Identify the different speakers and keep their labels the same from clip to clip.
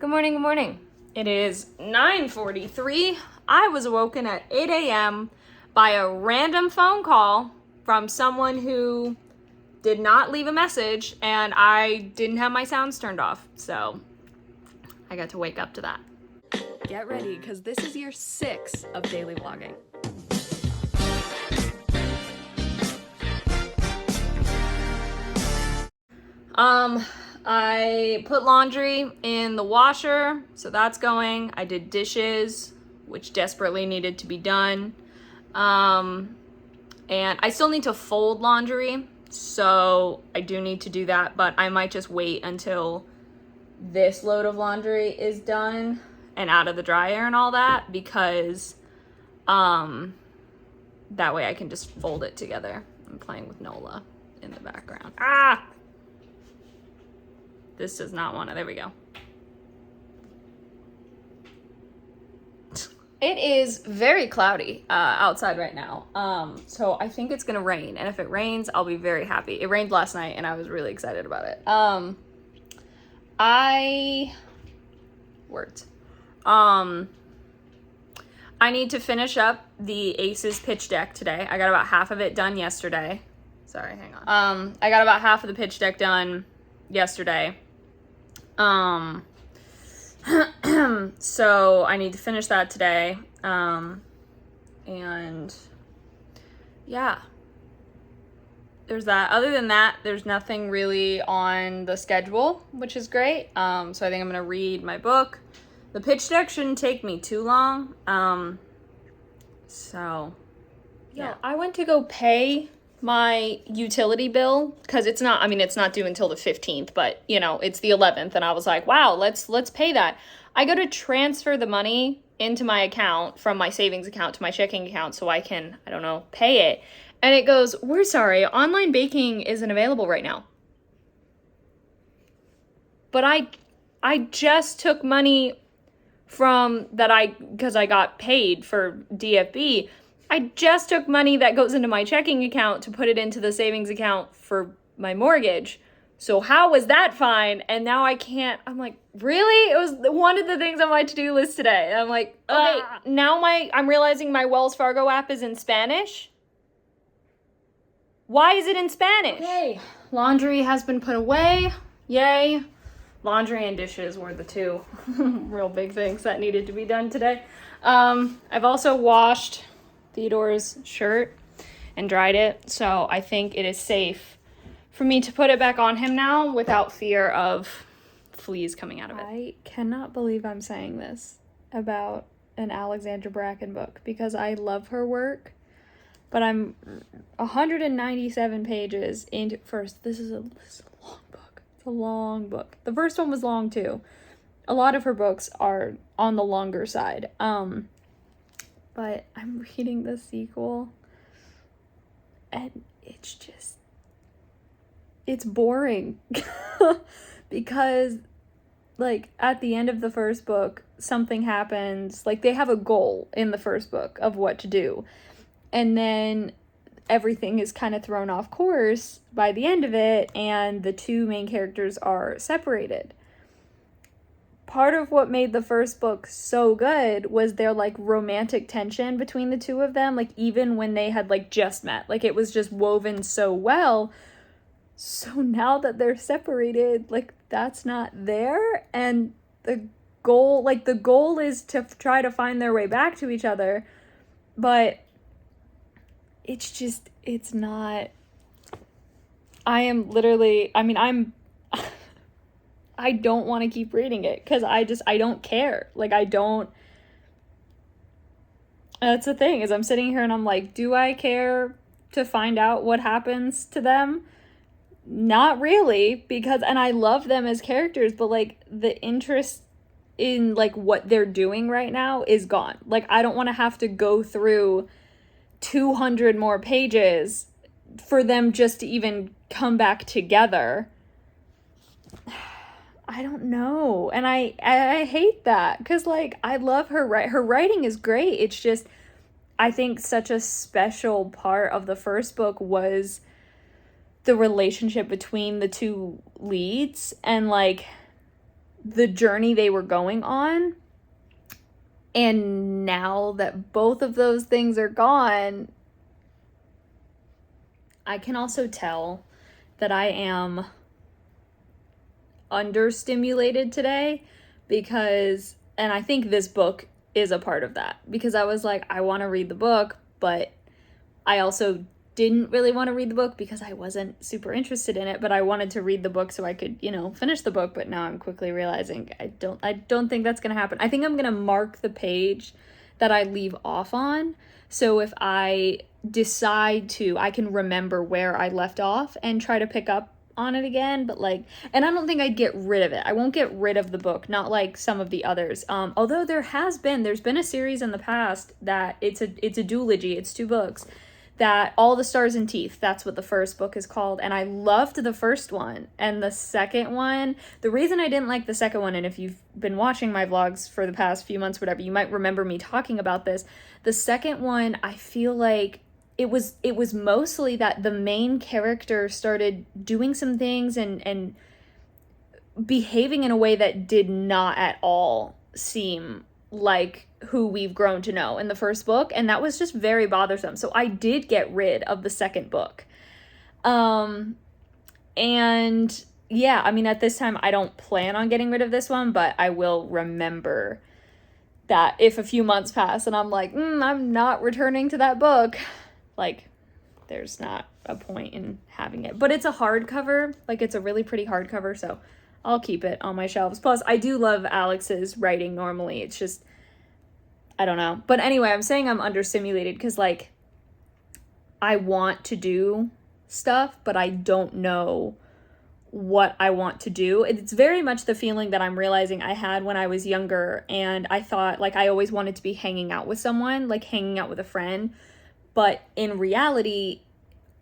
Speaker 1: Good morning, good morning. It is 9:43. I was awoken at 8 a.m. by a random phone call from someone who did not leave a message, and I didn't have my sounds turned off, so I got to wake up to that. Get ready, because this is year 6 of daily vlogging. I put laundry in the washer, so that's going. I did dishes, which desperately needed to be done. And I still need to fold laundry, so I do need to do that, but I might just wait until this load of laundry is done and out of the dryer and all that, because that way I can just fold it together. I'm playing with Nola in the background. This does not want to. There we go. It is very cloudy outside right now. So I think it's going to rain. And if it rains, I'll be very happy. It rained last night and I was really excited about it. I need to finish up the Aces pitch deck today. I got about half of it done yesterday. Sorry, hang on. I got about half of the pitch deck done yesterday. So I need to finish that today. And yeah, there's that. Other than that, there's nothing really on the schedule, which is great. So I think I'm gonna read my book. The pitch deck shouldn't take me too long. So yeah, I went to go pay my utility bill because it's not due until the 15th, but you know, it's the 11th, and I was like, wow, let's pay that. I go to transfer the money into my account from my savings account to my checking account so I can, pay it. And it goes, we're sorry, online banking isn't available right now. But I just took money from because I got paid for DFB. I just took money that goes into my checking account to put it into the savings account for my mortgage. So how was that fine? And now I can't. I'm like, really? It was one of the things on my to-do list today. I'm like, okay, now I'm realizing my Wells Fargo app is in Spanish. Why is it in Spanish? Okay, laundry has been put away. Yay. Laundry and dishes were the two real big things that needed to be done today. I've also washed Theodore's shirt and dried it, so I think it is safe for me to put it back on him now without fear of fleas coming out of it. I cannot believe I'm saying this about an Alexandra Bracken book because I love her work, but I'm 197 pages into first. This is a long book. It's a long book. The first one was long too. A lot of her books are on the longer side. But I'm reading the sequel, and it's boring. Because, like, at the end of the first book, something happens. Like, they have a goal in the first book of what to do. And then everything is kind of thrown off course by the end of it, and the two main characters are separated. Part of what made the first book so good was their, like, romantic tension between the two of them, like, even when they had, like, just met. Like, it was just woven so well. So now that they're separated, like, that's not there, and the goal is to try to find their way back to each other, but it's not. I don't want to keep reading it because I don't care. Like, that's the thing, is I'm sitting here and I'm like, do I care to find out what happens to them? Not really, and I love them as characters, but, like, the interest in, like, what they're doing right now is gone. Like, I don't want to have to go through 200 more pages for them just to even come back together. I don't know. And I hate that because, like, I love her writing is great. It's just, I think such a special part of the first book was the relationship between the two leads, and, like, the journey they were going on. And now that both of those things are gone, I can also tell that I am understimulated today because, and I think this book is a part of that, because I was like, I want to read the book, but I also didn't really want to read the book because I wasn't super interested in it, but I wanted to read the book so I could, finish the book. But now I'm quickly realizing I don't think that's going to happen. I think I'm going to mark the page that I leave off on. So if I decide to, I can remember where I left off and try to pick up on it again. But and I don't think I'd get rid of it. I won't get rid of the book, not like some of the others. Although there's been a series in the past that it's a duology. It's 2 books. That All the Stars and Teeth, that's what the first book is called. And I loved the first one. And the second one, the reason I didn't like the second one, and if you've been watching my vlogs for the past few months, whatever, you might remember me talking about this. The second one, I feel like it was mostly that the main character started doing some things and behaving in a way that did not at all seem like who we've grown to know in the first book, and that was just very bothersome. So I did get rid of the second book. And yeah, I mean, at this time I don't plan on getting rid of this one, but I will remember that if a few months pass and I'm like, I'm not returning to that book, like, there's not a point in having it. But it's a hardcover, like, it's a really pretty hardcover, so I'll keep it on my shelves. Plus, I do love Alex's writing normally. It's just, I don't know. But anyway, I'm saying I'm understimulated because, like, I want to do stuff, but I don't know what I want to do. It's very much the feeling that I'm realizing I had when I was younger, and I thought, like, I always wanted to be hanging out with someone, like hanging out with a friend. But in reality,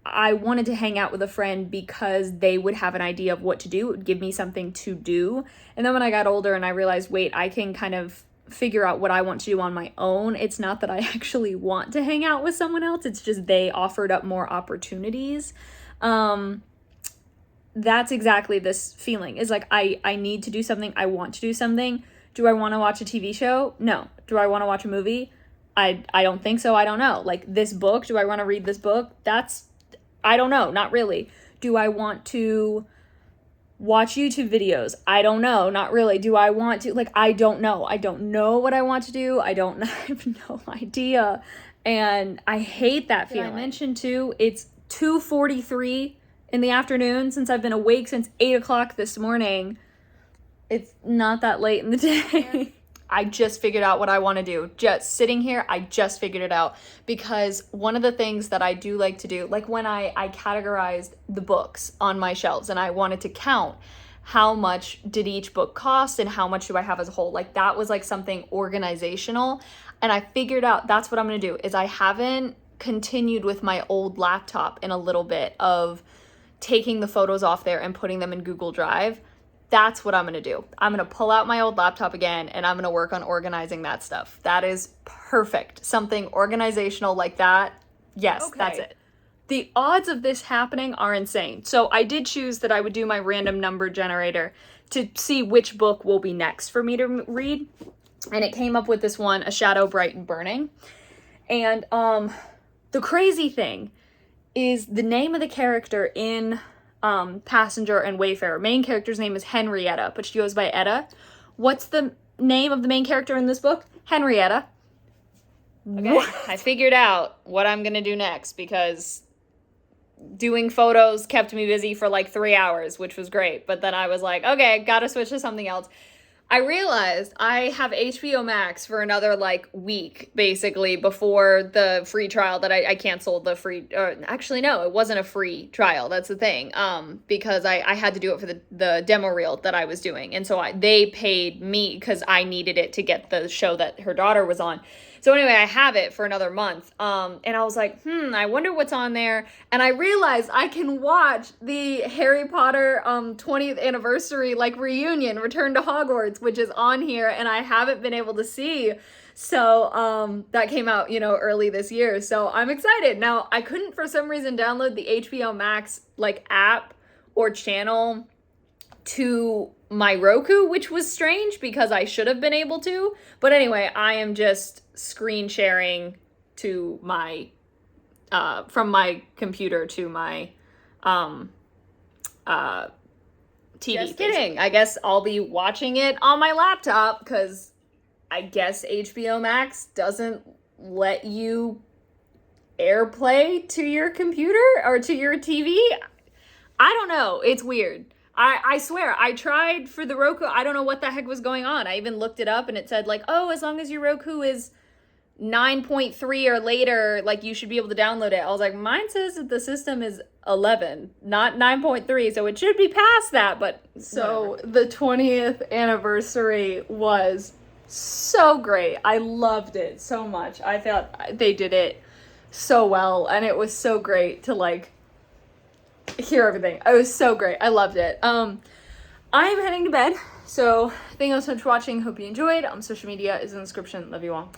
Speaker 1: I wanted to hang out with a friend because they would have an idea of what to do. It would give me something to do. And then when I got older and I realized, wait, I can kind of figure out what I want to do on my own. It's not that I actually want to hang out with someone else. It's just they offered up more opportunities. That's exactly this feeling. Is like, I need to do something. I want to do something. Do I want to watch a TV show? No. Do I want to watch a movie? I don't think so. I don't know. Like, this book, do I want to read this book? I don't know, not really. Do I want to watch YouTube videos? I don't know, not really. Do I want to, like, I don't know. I don't know what I want to do. I have no idea. And I hate that feeling. I mentioned too, it's 2:43 in the afternoon since I've been awake since 8 o'clock this morning. It's not that late in the day. I just figured out what I want to do. Just sitting here, I just figured it out. Because one of the things that I do like to do, like when I categorized the books on my shelves and I wanted to count how much did each book cost and how much do I have as a whole, like that was like something organizational. And I figured out that's what I'm going to do, is I haven't continued with my old laptop in a little bit of taking the photos off there and putting them in Google Drive. That's what I'm going to do. I'm going to pull out my old laptop again and I'm going to work on organizing that stuff. That is perfect. Something organizational like that. Yes, okay. That's it. The odds of this happening are insane. So I did choose that I would do my random number generator to see which book will be next for me to read. And it came up with this one, A Shadow Bright and Burning. And the crazy thing is the name of the character in Passenger and Wayfarer. Main character's name is Henrietta, but she goes by Etta. What's the name of the main character in this book? Henrietta. Okay, what? I figured out what I'm gonna do next because doing photos kept me busy for like 3 hours, which was great. But then I was like, okay, gotta switch to something else. I realized I have HBO Max for another like week, basically, before the free trial that I canceled the free, actually, no, it wasn't a free trial. That's the thing. Because I had to do it for the demo reel that I was doing. And so they paid me because I needed it to get the show that her daughter was on. So anyway, I have it for another month. And I was like, I wonder what's on there. And I realized I can watch the Harry Potter 20th anniversary like reunion, Return to Hogwarts, which is on here and I haven't been able to see. So that came out, early this year. So I'm excited. Now, I couldn't for some reason download the HBO Max like app or channel to my Roku, which was strange because I should have been able to. But anyway, I am just screen sharing to my, from my computer to my, TV. Just kidding. I guess I'll be watching it on my laptop because I guess HBO Max doesn't let you AirPlay to your computer or to your TV. I don't know. It's weird. I swear, I tried for the Roku. I don't know what the heck was going on. I even looked it up and it said like, oh, as long as your Roku is 9.3 or later, like you should be able to download it. I was like, mine says that the system is 11, not 9.3, so it should be past that, but so whatever. The 20th anniversary was so great. I loved it so much. I thought they did it so well, and it was so great to like hear everything. It was so great. I loved it. I'm heading to bed, so thank you so much for watching. Hope you enjoyed. Social media is in the description. Love you all.